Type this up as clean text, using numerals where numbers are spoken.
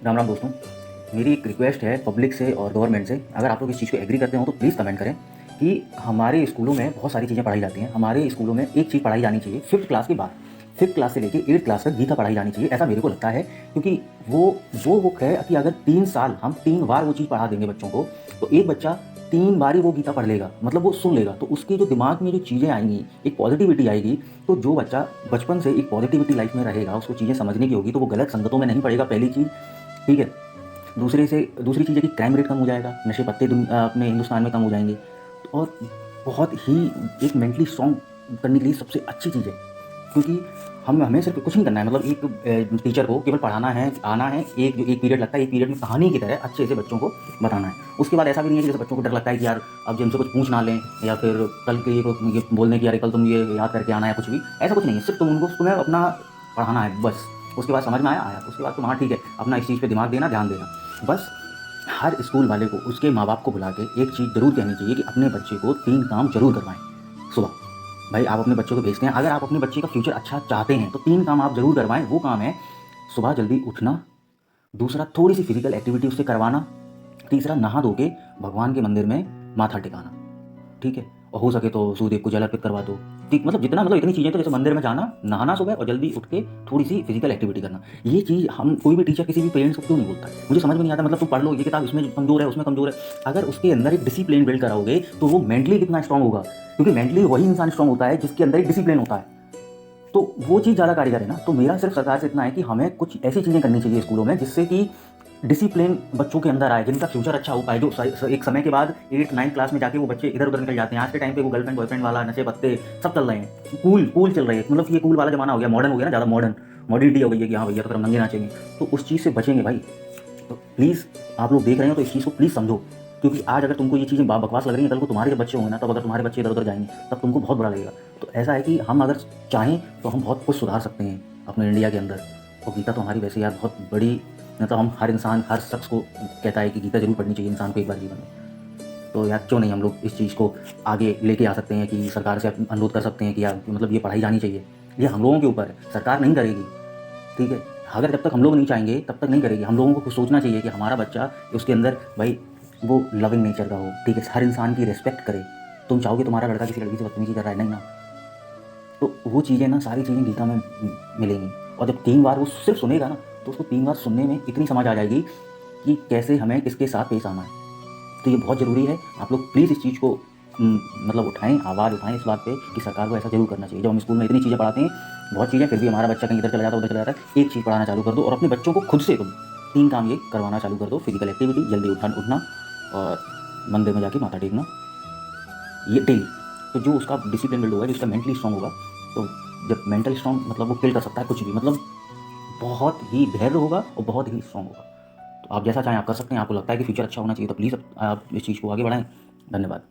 राम राम दोस्तों। मेरी एक रिक्वेस्ट है पब्लिक से और गवर्नमेंट से, अगर आप लोग इस चीज़ को एग्री करते हो तो प्लीज़ कमेंट करें कि हमारे स्कूलों में बहुत सारी चीज़ें पढ़ाई जाती हैं। हमारे स्कूलों में एक चीज़ पढ़ाई जानी चाहिए 5th क्लास के बाद, 5th क्लास से लेकर 8th क्लास तक गीता पढ़ाई जानी चाहिए, ऐसा मेरे को लगता है। क्योंकि वो बुक है कि अगर 3 साल हम 3 बार वो चीज़ पढ़ा देंगे बच्चों को, तो एक बच्चा 3 बार ही वो गीता पढ़ लेगा, मतलब वो सुन लेगा, तो उसके जो दिमाग में जो चीज़ें आएँगी, एक पॉजिटिविटी आएगी। तो जो बच्चा बचपन से एक पॉजिटिविटी लाइफ में रहेगा, उसको चीज़ें समझने की होगी, तो वो गलत संगतों में नहीं पड़ेगा, पहली चीज़, ठीक है। दूसरी चीज़ है कि क्राइम रेट कम हो जाएगा, नशे पत्ते अपने हिंदुस्तान में कम हो जाएंगे। और बहुत ही एक मेंटली स्ट्रॉन्ग करने के लिए सबसे अच्छी चीज़ है, क्योंकि हमें सिर्फ कुछ नहीं करना है, मतलब एक टीचर को केवल पढ़ाना है, आना है, एक पीरियड लगता है, एक पीरियड में कहानी की तरह अच्छे से बच्चों को बताना है। उसके बाद ऐसा भी नहीं है कि जैसे बच्चों को डर लगता है कि यार अब जिनसे कुछ पूछ ना लें, या फिर कल के ये बोलने की यार कल तुम ये याद करके आना है, कुछ भी ऐसा कुछ नहीं है। सिर्फ तुम्हें अपना पढ़ाना है बस। उसके बाद समझ में आया आया, उसके बाद तुम हाँ ठीक है अपना इस चीज़ पे दिमाग देना, ध्यान देना बस। हर स्कूल वाले को उसके माँ बाप को बुला के एक चीज़ ज़रूर कहनी चाहिए कि अपने बच्चे को 3 काम ज़रूर करवाएं सुबह। भाई आप अपने बच्चों को भेजते हैं, अगर आप अपने बच्चे का फ्यूचर अच्छा चाहते हैं तो 3 काम आप ज़रूर करवाएं। वो काम है सुबह जल्दी उठना, दूसरा थोड़ी सी फिजिकल एक्टिविटी उससे करवाना, तीसरा नहा धो के भगवान के मंदिर में माथा टिकाना, ठीक है। और हो सके तो सूर्यदेव को जल अर्पित करवा दो, ठीक, मतलब जितना, मतलब इतनी चीज़ें, तो जैसे मंदिर में जाना, नहाना सुबह और जल्दी उठ के थोड़ी सी फिजिकल एक्टिविटी करना। ये चीज़ हम कोई भी टीचर किसी भी पेरेंट्स को क्यों नहीं बोलता है, मुझे समझ में नहीं आता। मतलब तुम पढ़ लो, ये किताब इसमें कमजोर है, उसमें कमजोर है, अगर उसके अंदर एक डिसिप्लिन बिल्ड कराओगे तो वो मेंटली कितना स्ट्रांग होगा, क्योंकि मेंटली वही इंसान स्ट्रांग होता है जिसके अंदर एक डिसिप्लिन होता है। तो वो चीज़ ज़्यादा कारीगर है ना। तो मेरा सिर्फ सरकार से इतना है कि हमें कुछ ऐसी चीज़ें करनी चाहिए स्कूलों में जिससे कि डिसिप्लिन बच्चों के अंदर आए, जिनका फ्यूचर अच्छा हो पाए। जो एक समय के बाद 8th 9th क्लास में जाके वो बच्चे इधर उधर निकल जाते हैं। आज के टाइम पे वो गर्लफ्रेंड बॉयफ्रेंड वाला, नशे पत्ते सब चल रहे हैं, कूल चल रही है, मतलब ये कूल वाला जमाना हो गया, मॉडर्न हो गया ना, ज़्यादा मॉडर्निटी हो गई है कि हाँ भैया तो नंगे नाचेंगे। तो उस चीज़ से बचेंगे भाई। तो प्लीज़ आप लोग देख रहे हो तो इस चीज़ को प्लीज़ समझो, क्योंकि आज अगर तुमको ये चीज़ें बकवास लग रही हैं, कल को तुम्हारे जब बच्चे होंगे ना, तब अगर तुम्हारे बच्चे इधर उधर जाएंगे तब तुमको बहुत बुरा लगेगा। तो ऐसा है कि हम अगर चाहें तो हम बहुत कुछ सुधार सकते हैं अपने इंडिया के अंदर। और गीता तो हमारी वैसे यार बहुत बड़ी, मतलब हम हर इंसान, हर शख्स को कहता है कि गीता जरूर पढ़नी चाहिए इंसान को एक बार जीवन में। तो यार क्यों नहीं हम लोग इस चीज़ को आगे लेके आ सकते हैं कि सरकार से अनुरोध कर सकते हैं कि यार मतलब ये पढ़ाई जानी चाहिए। ये हम लोगों के ऊपर है, सरकार नहीं करेगी, ठीक है। अगर जब तक हम लोग नहीं चाहेंगे तब तक नहीं करेगी। हम लोगों को कुछ सोचना चाहिए कि हमारा बच्चा उसके अंदर भाई वो लविंग नेचर का हो, ठीक है, हर इंसान की रिस्पेक्ट करे। तुम चाहोगे तुम्हारा लड़का किसी लड़की से बदतमीजी कर रहा है, नहीं ना। तो वो चीज़ें ना, सारी चीज़ें गीता में मिलेंगी। और जब 3 बार वो सिर्फ सुनेगा ना, तो उसको 3 बार सुनने में इतनी समझ आ जाएगी कि कैसे हमें किसके साथ पेश आना है। तो ये बहुत ज़रूरी है। आप लोग प्लीज़ इस चीज़ को मतलब उठाएँ, आवाज़ उठाएँ इस बात पे कि सरकार को ऐसा ज़रूर करना चाहिए। जब हम स्कूल में इतनी चीज़ें पढ़ाते हैं, बहुत चीज़ें, फिर भी हमारा बच्चा कहीं इधर चला जाता है, उधर चला जाता है, एक चीज़ पढ़ाना चालू कर दो और अपने बच्चों को खुद से तुम 3 काम ये करवाना चालू कर दो। फिजिकल एक्टिविटी, जल्दी उठना और मंदिर में जाके माथा टेकना, ये डेली। तो जो उसका डिसिप्लिन बिल्ड होगा, जो उसका मेंटली स्ट्रॉन्ग होगा, तो जब मेंटल स्ट्रॉन्ग, मतलब वो किल कर सकता है कुछ भी, मतलब बहुत ही धैर्य होगा और बहुत ही स्ट्रॉन्ग होगा। तो आप जैसा चाहें आप कर सकते हैं। आपको लगता है कि फ्यूचर अच्छा होना चाहिए तो प्लीज़ आप इस चीज़ को आगे बढ़ाएँ। धन्यवाद।